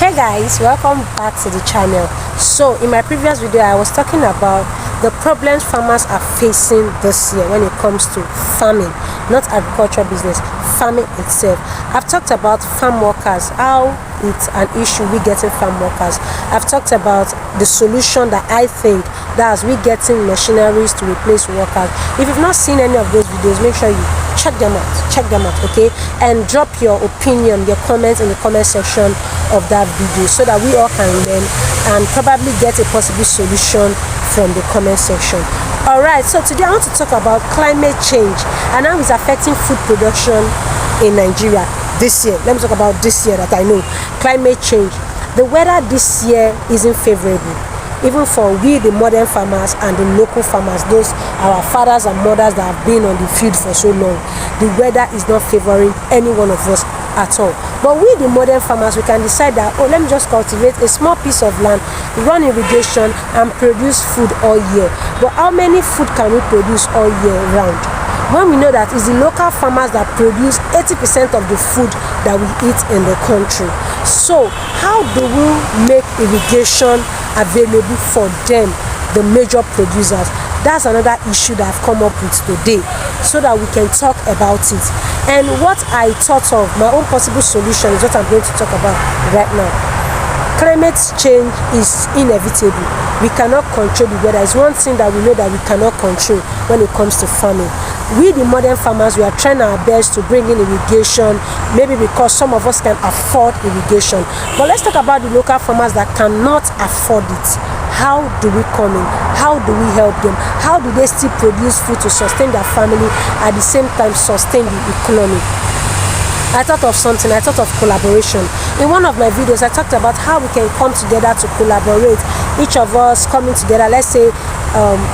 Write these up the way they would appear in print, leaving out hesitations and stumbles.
Hey guys, welcome back to the channel. So in my previous video I was talking about the problems farmers are facing this year when it comes to farming, not agricultural business, farming itself. I've talked about farm workers, how it's an issue we getting farm workers. I've talked about the solution that I think that's we getting machineries to replace workers. If you've not seen any of those videos, make sure you check them out, okay, and drop your opinion, your comments in the comment section of that video so that we all can learn and probably get a possible solution from the comment section. All right, so today I want to talk about climate change and how it's affecting food production in Nigeria this year. Let me talk about this year that I know. Climate change. The weather this year isn't favorable, even for we the modern farmers and the local farmers, those our fathers and mothers that have been on the field for so long. The weather is not favoring any one of us at all. But we the modern farmers, we can decide that, oh, let me just cultivate a small piece of land, run irrigation and produce food all year. But how many food can we produce all year round when we know that it's the local farmers that produce 80% of the food that we eat in the country? So how do we make irrigation available for them, the major producers? That's another issue that I've come up with today so that we can talk about it. And what I thought of, my own possible solution, is what I'm going to talk about right now. Climate change is inevitable. We cannot control the weather. It's one thing that we know that we cannot control when it comes to farming. We the modern farmers, we are trying our best to bring in irrigation, maybe because some of us can afford irrigation. But let's talk about the local farmers that cannot afford it. How do we come in? How do we help them? How do they still produce food to sustain their family, at the same time sustain the economy? I thought of something, I thought of collaboration. In one of my videos, I talked about how we can come together to collaborate. Each of us coming together, let's say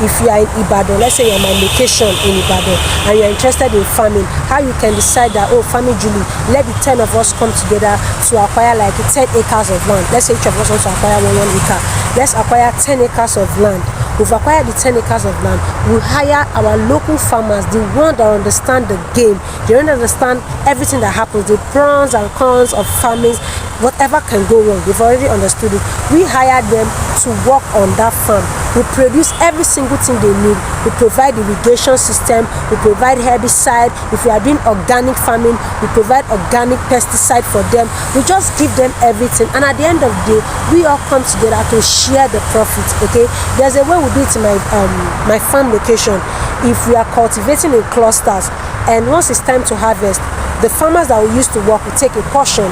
if you are in Ibadan, let's say you're my location in Ibadan and you're interested in farming, how you can decide that, oh, Farmy Julie, let the 10 of us come together to acquire like 10 acres of land. Let's say each of us wants to acquire 1 acre. Let's acquire 10 acres of land. We've acquired the 10 acres of land. We hire our local farmers, the ones that understand the game. They don't understand everything that happens, the pros and cons of farming, whatever can go wrong. They've already understood it. We hire them to work on that farm. We produce every single thing they need. We provide irrigation system. We provide herbicide. If we are doing organic farming, we provide organic pesticide for them. We just give them everything. And at the end of the day, we all come together to share the profits. Okay? There's a way we do it in my farm location. If we are cultivating in clusters, and once it's time to harvest, the farmers that we used to work will take a portion.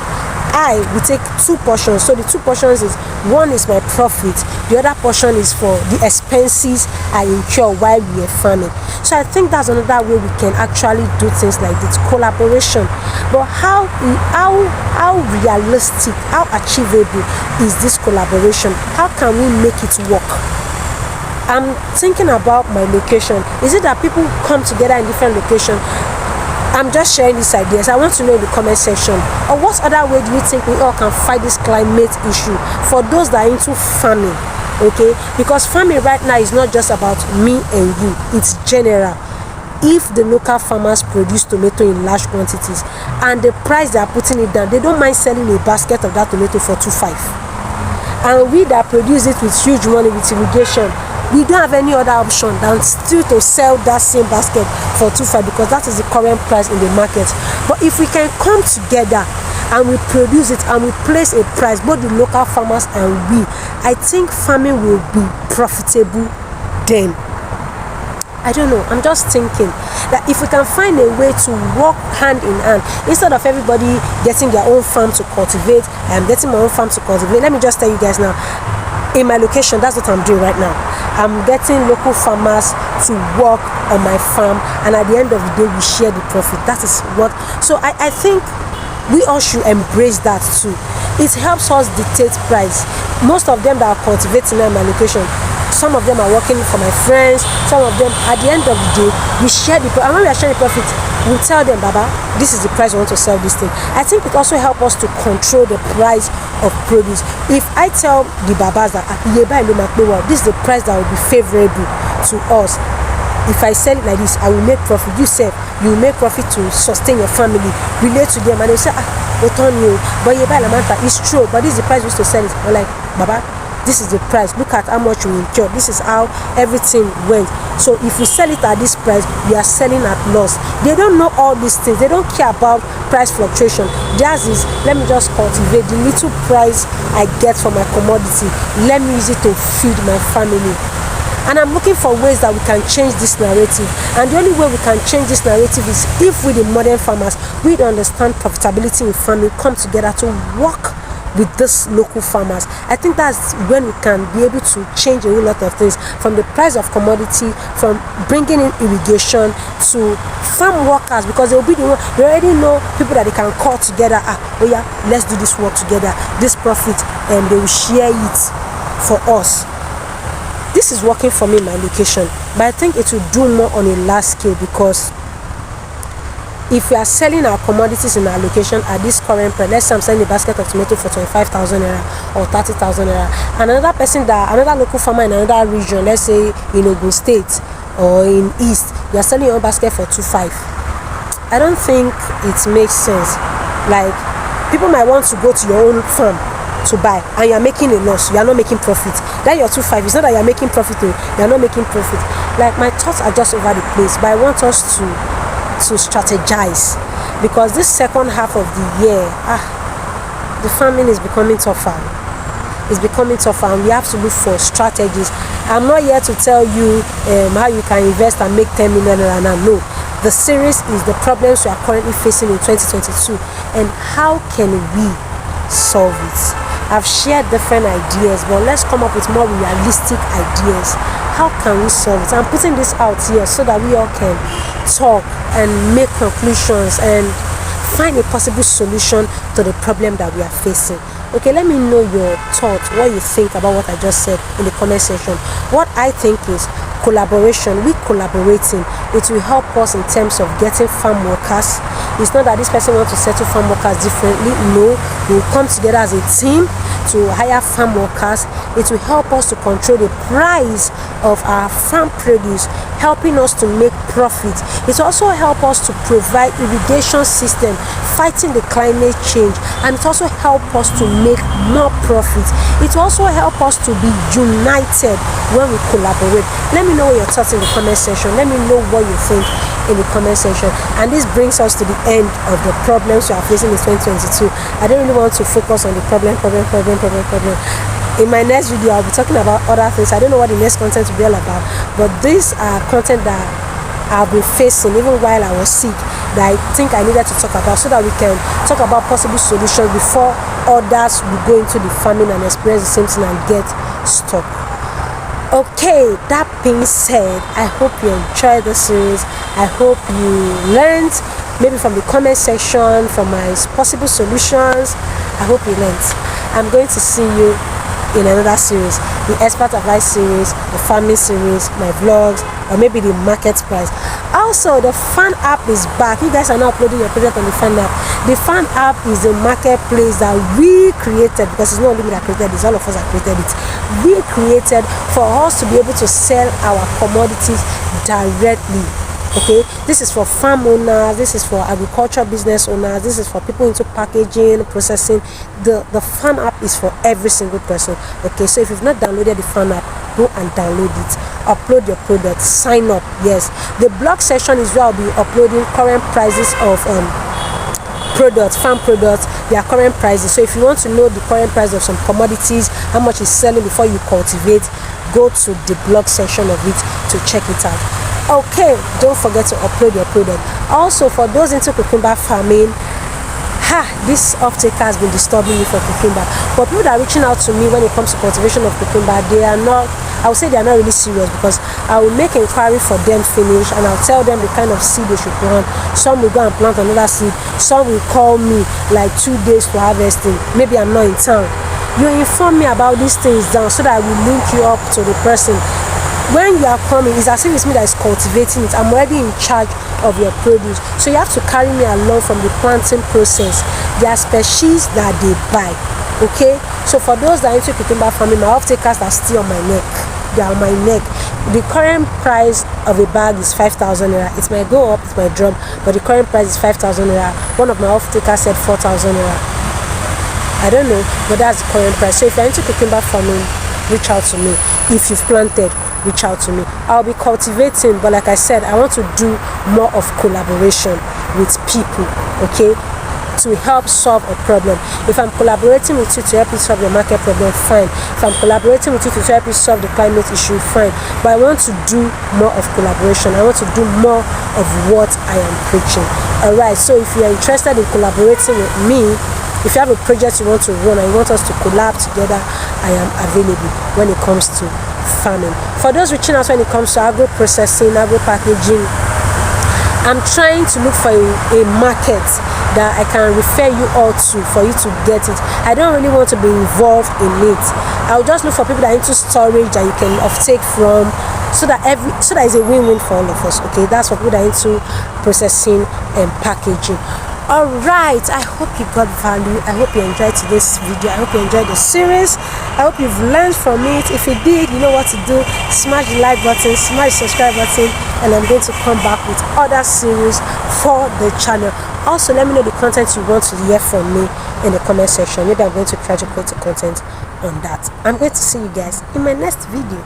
I will take 2 portions. So the 2 portions is, one is my profit, the other portion is for the expenses I incur while we are farming. So I think that's another way we can actually do things like this, collaboration. But how realistic, how achievable is this collaboration? How can we make it work? I'm thinking about my location. Is it that people come together in different locations? I'm just sharing these ideas. I want to know in the comment section. Or what other way do you think we all can fight this climate issue for those that are into farming? Okay, because farming right now is not just about me and you, it's general. If the local farmers produce tomato in large quantities and the price they are putting it down, they don't mind selling a basket of that tomato for 2.5. And we that produce it with huge money with irrigation, we don't have any other option than still to sell that same basket for 2.5 because that is the current price in the market. But if we can come together and we produce it and we place a price, both the local farmers and we, I think farming will be profitable then. I don't know, I'm just thinking that if we can find a way to work hand in hand, instead of everybody getting their own farm to cultivate, I'm getting my own farm to cultivate. Let me just tell you guys now, in my location, that's what I'm doing right now. I'm getting local farmers to work on my farm, and at the end of the day, we share the profit. That is what, so I think we all should embrace that too. It helps us dictate price. Most of them that are cultivating in my location, some of them are working for my friends, some of them, at the end of the day, we share the profit. And when we are sharing the profit, we tell them, Baba, this is the price we want to sell this thing. I think it also helps us to control the price of produce. If I tell the Babas that this is the price that will be favorable to us, if I sell it like this, I will make profit. You say you will make profit to sustain your family. Relate to them and they say, turn you, but you buy Lamanta, it's true, but this is the price we used to sell it. I'm like, Baba, this is the price. Look at how much we incur. This is how everything went. So if we sell it at this price, we are selling at loss. They don't know all these things. They don't care about price fluctuation. Theirs is, let me just cultivate the little price I get for my commodity. Let me use it to feed my family. And I'm looking for ways that we can change this narrative. And the only way we can change this narrative is if we, the modern farmers, we understand profitability in farming, come together to work with these local farmers. I think that's when we can be able to change a whole lot of things, from the price of commodity, from bringing in irrigation to farm workers, because they will be the one, they already know people that they can call together. Oh yeah, let's do this work together, this profit, and they will share it for us. This is working for me in my location, but I think it will do more on a large scale, because if we are selling our commodities in our location at this current price, let's say I'm selling a basket of tomato for 25,000 naira or 30,000 naira, and another person, another local farmer in another region, let's say in Ogun State or in East, you are selling your own basket for 25. I don't think it makes sense. Like, people might want to go to your own farm to buy, and you are making a loss, you are not making profit. That your 25, it's not that you are making profit, you are not making profit. Like, my thoughts are just over the place, but I want us to strategize, because this second half of the year, the farming is becoming tougher. It's becoming tougher, and we have to look for strategies. I'm not here to tell you how you can invest and make 10 million naira. No, the series is the problems we are currently facing in 2022, and how can we solve it. I've shared different ideas, but let's come up with more realistic ideas. How can we solve it? I'm putting this out here so that we all can talk and make conclusions and find a possible solution to the problem that we are facing. Okay, let me know your thoughts, what you think about what I just said in the comment section. What I think is collaboration. We collaborating, it will help us in terms of getting farm workers. It's not that this person wants to settle farm workers differently. No, we'll come together as a team to hire farm workers. It will help us to control the price of our farm produce, helping us to make profit. It will also help us to provide irrigation system, fighting the climate change, and it also help us to make more profit. It will also help us to be united when we collaborate. Let me know your thoughts in the comment section. Let me know what you think in the comment section. And this brings us to the end of the problems we are facing in 2022. I don't really want to focus on the problem. In my next video, I'll be talking about other things. I don't know what the next content will be all about, but these are content that I've been facing even while I was sick, that I think I needed to talk about, so that we can talk about possible solutions before others will go into the farming and experience the same thing and get stuck. Okay, that being said, I hope you enjoyed the series. I hope you learned, maybe from the comment section, from my possible solutions. I hope you learned. I'm going to see you in another series, the expert advice series, the farming series, my vlogs, or maybe the market price. Also, the FANN app is back. You guys are now uploading your project on the FANN app. The FANN app is a marketplace that we created, because it's not only me that created this, all of us have created it. We created for us to be able to sell our commodities directly. Okay, this is for farm owners, this is for agriculture business owners, this is for people into packaging, processing. The FANN app is for every single person. Okay, so if you've not downloaded the FANN app, go and download it. Upload your product, sign up. Yes, the blog section is where I'll be uploading current prices of products, farm products, their current prices. So if you want to know the current price of some commodities, how much is selling before you cultivate, go to the blog section of it to check it out. Okay, don't forget to upload your product. Also, for those into cucumber farming, this off-taker has been disturbing me for cucumber. But people that are reaching out to me when it comes to cultivation of cucumber, they are not, I would say they are not really serious, because I will make inquiry for them finish, and I'll tell them the kind of seed they should plant. Some will go and plant another seed. Some will call me like 2 days to harvesting. Maybe I'm not in town. You inform me about these things down, so that I will link you up to the person. When you are coming, it's as if it's me that is cultivating it. I'm already in charge of your produce, so you have to carry me along from the planting process. There are species that they buy. Okay, so for those that are into cucumber farming, my off-takers are still on my neck. They are on my neck. the current price of a bag is 5,000 naira. It might go up, it might drop, but the current price is 5,000 naira. One of my off-takers said 4,000 naira. I don't know, but that's the current price. So if you're into cucumber farming, reach out to me. If you've planted, reach out to me. I'll be cultivating, but like I said, I want to do more of collaboration with people, okay, to help solve a problem. If I'm collaborating with you to help you solve the market problem, fine. If I'm collaborating with you to help you solve the climate issue, fine. But I want to do more of collaboration. I want to do more of what I am preaching. Alright, so if you're interested in collaborating with me, if you have a project you want to run and you want us to collab together, I am available when it comes to farming. For those reaching out when it comes to agro processing, agro packaging, I'm trying to look for a market that I can refer you all to for you to get it. I don't really want to be involved in it. I'll just look for people that are into storage that you can offtake from, so that it's a win-win for all of us. Okay, that's for people that are into processing and packaging. Alright, I hope you got value. I hope you enjoyed today's video. I hope you enjoyed the series. I hope you've learned from it. If you did, you know what to do. Smash the like button, smash the subscribe button, and I'm going to come back with other series for the channel. Also, let me know the content you want to hear from me in the comment section. Maybe I'm going to try to put the content on that. I'm going to see you guys in my next video.